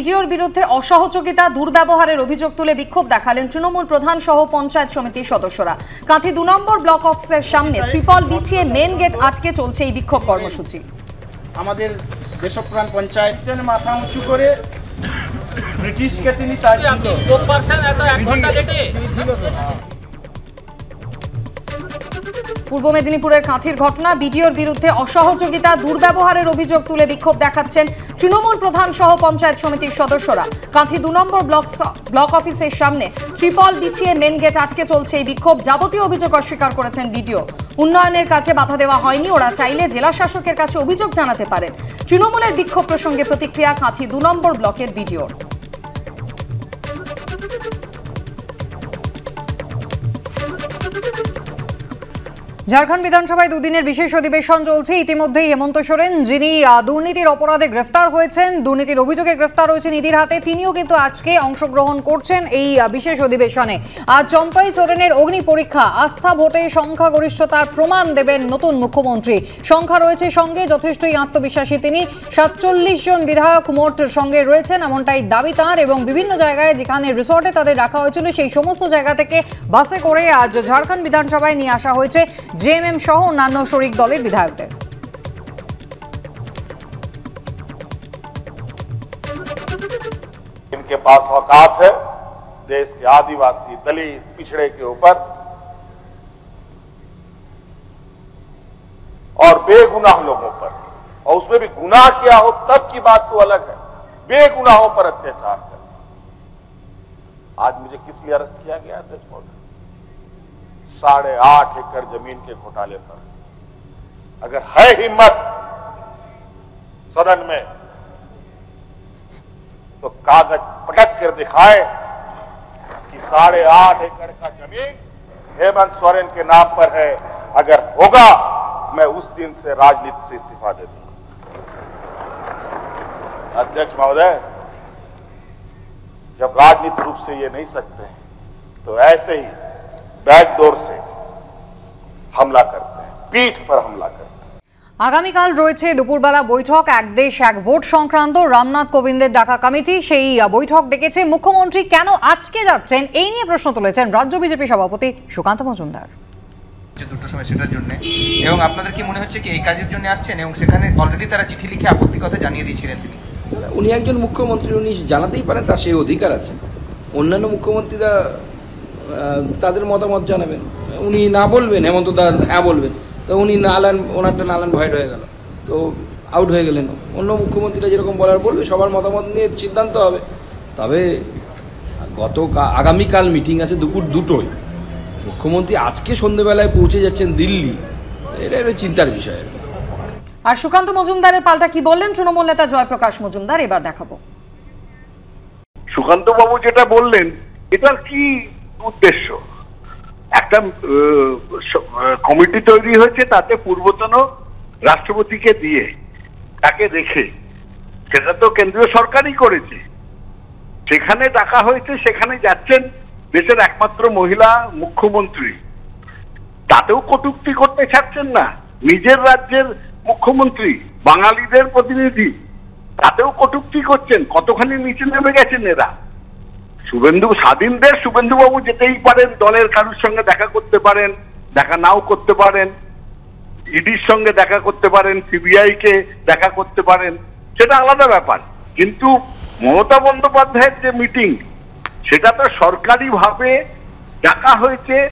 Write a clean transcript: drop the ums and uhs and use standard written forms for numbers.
বিডিওর বিরুদ্ধে অসহযোগিতা দুর্ব্যবহারের অভিযোগ তুলে বিক্ষোভ দেখালেন তৃণমূল প্রধান সহ পঞ্চায়েত সমিতির সদস্যরা। কাঁথি 2 নম্বর ব্লক অফিসের সামনে ত্রিপল বিছিয়ে মেন গেট আটকে চলছে এই বিক্ষোভ কর্মসূচি। আমাদের দেশপ্রাণ পঞ্চায়েতের মাথা উঁচু করে ব্রিটিশকে তিনি পূর্ব মেদিনীপুরের কাঁথির ঘটনা, বিডিওর বিরুদ্ধে অসহযোগিতা দুর্ব্যবহারের অভিযোগ তুলে বিক্ষোভ দেখাচ্ছেন তৃণমূল প্রধান সহ পঞ্চায়েত সমিতির সদস্যরা। কাঁথি 2 নম্বর ব্লক অফিসের সামনে ত্রিপল বিছিয়ে মেন গেট আটকে চলছে এই বিক্ষোভ। যাবতীয় অভিযোগ অস্বীকার করেছেন বিডিও। উন্নয়নের কাছে বাধা দেওয়া হয়নি, ওরা চাইলে জেলা শাসকের কাছে অভিযোগ জানাতে পারেন। তৃণমূলের বিক্ষোভ প্রসঙ্গে প্রতিক্রিয়া কাঁথি 2 নম্বর ব্লকের বিডিওর। ঝাড়খণ্ড বিধানসভায় দুদিনের বিশেষ অধিবেশন চলছে। ইতিমধ্যেই হেমন্ত সোরেন, যিনি দুর্নীতির অপরাধে গ্রেফতার হয়েছেন, দুর্নীতির অভিযোগে গ্রেফতার হয়েছেন ইডির হাতে, তিনিও কিন্তু আজকে অংশগ্রহণ করছেন এই বিশেষ অধিবেশনে। আজ চম্পাই সোরেনের অগ্নি পরীক্ষা, আস্থা ভোটে সংখ্যাগরিষ্ঠতার প্রমাণ দেবেন নতুন মুখ্যমন্ত্রী। সংখ্যা রয়েছে সঙ্গে, যথেষ্টই আত্মবিশ্বাসী তিনি। 47 জন বিধায়ক মোট সঙ্গে রয়েছেন, এমনটাই দাবি তাঁর। এবং বিভিন্ন জায়গায় যেখানে রিসর্টে তাদের রাখা হয়েছিল, সেই সমস্ত জায়গা থেকে বাসে করে আজ ঝাড়খণ্ড বিধানসভায় নিয়ে আসা হয়েছে জেএমএম সহ অন্যান্য শরিক দলের বিধায়কদের। इनके पास औकात है देश के आदिवासी, दलित, पिछड़े के ऊपर और बेगुनाह लोगों पर, और उसमें भी गुनाह किया हो तब की बात तो अलग है, बेगुनाहों पर अत्याचार कर। आज मुझे किस लिए अरेस्ट किया गया अध्यक्ष महोदय? 8.5 एकड़ जमीन के घोटाले पर। अगर है हिम्मत सदन में तो कागज पटक कर दिखाए कि 8.5 एकड़ का जमीन हेमंत सोरेन के नाम पर है। अगर होगा मैं उस दिन से राजनीति से इस्तीफा दे दूंगा। अध्यक्ष महोदय, जब राजनीतिक रूप से ये नहीं सकते तो ऐसे ही बैकडोर से हमला करते हैं, पीठ पर हमला करते हैं। আগামীকাল রয়েছে দুপুরবেলা বৈঠক, এক দেশ এক ভোট সংক্রান্ত। রামনাথ কোবিন্দের ডাকা কমিটি সেই বৈঠক ডেকেছে। মুখ্যমন্ত্রী কেন আজকে যাচ্ছেন, এই নিয়ে প্রশ্ন তুলেছেন রাজ্য বিজেপি সভাপতি সুকান্ত মজুমদার। 2টোর সময় সেটার জন্য, এবং আপনাদের কি মনে হচ্ছে কি এই কাজের জন্য আসছেন? এবং সেখানে অলরেডি তারা চিঠি লিখে আপত্তি কথা জানিয়ে দিয়েছিলেন তিনি। উনি একজন মুখ্যমন্ত্রী, উনি জানাতেই পারেন, তার সেই অধিকার আছে। অন্যান্য মুখ্যমন্ত্রীরা তাদের মতামত জানাবেন, উনি না বলবেন, হেমন্ত দা হ্যাঁ বলবেন, তো উনি ওনারটা নালান ভয়েড হয়ে গেল, তো আউট হয়ে গেলেন। অন্য মুখ্যমন্ত্রীরা যেরকম বলার বলবে, সবার মতামত নিয়ে সিদ্ধান্ত হবে। তবে আগামীকাল মিটিং আছে দুপুর 2টোয়, মুখ্যমন্ত্রী আজকে সন্ধ্যেবেলায় পৌঁছে যাচ্ছেন দিল্লি, এটা একটা চিন্তার বিষয়। আর সুকান্ত মজুমদারের পাল্টা কি বললেন তৃণমূল নেতা জয়প্রকাশ মজুমদার, এবার দেখাবো। সুকান্ত বাবু যেটা বললেন, এটার কি উদ্দেশ্য? একটা কমিটি তৈরি হয়েছে, তাতে পূর্বতন রাষ্ট্রপতিকে দিয়ে তাকে রেখে, সেটা তো কেন্দ্রীয় সরকারই করেছে। সেখানে ডাকা হয়েছে, সেখানে যাচ্ছেন দেশের একমাত্র মহিলা মুখ্যমন্ত্রী, তাতেও কটূক্তি করতে ছাড়ছেন না। নিজের রাজ্যের মুখ্যমন্ত্রী, বাঙালিদের প্রতিনিধি, তাতেও কটূক্তি করছেন। কতখানি নিচে নেমে গেছেন এরা। স্বাধীনদের শুভেন্দুবাবু যেতেই পারেন, দলের কারোর সঙ্গে দেখা করতে পারেন, দেখা নাও করতে পারেন, ইডির সঙ্গে দেখা করতে পারেন, সিবিআই কে দেখা করতে পারেন, সেটা আলাদা ব্যাপার। কিন্তু মমতা বন্দ্যোপাধ্যায়ের যে মিটিং, সেটা তো সরকারি ভাবে ডাকা হয়েছে,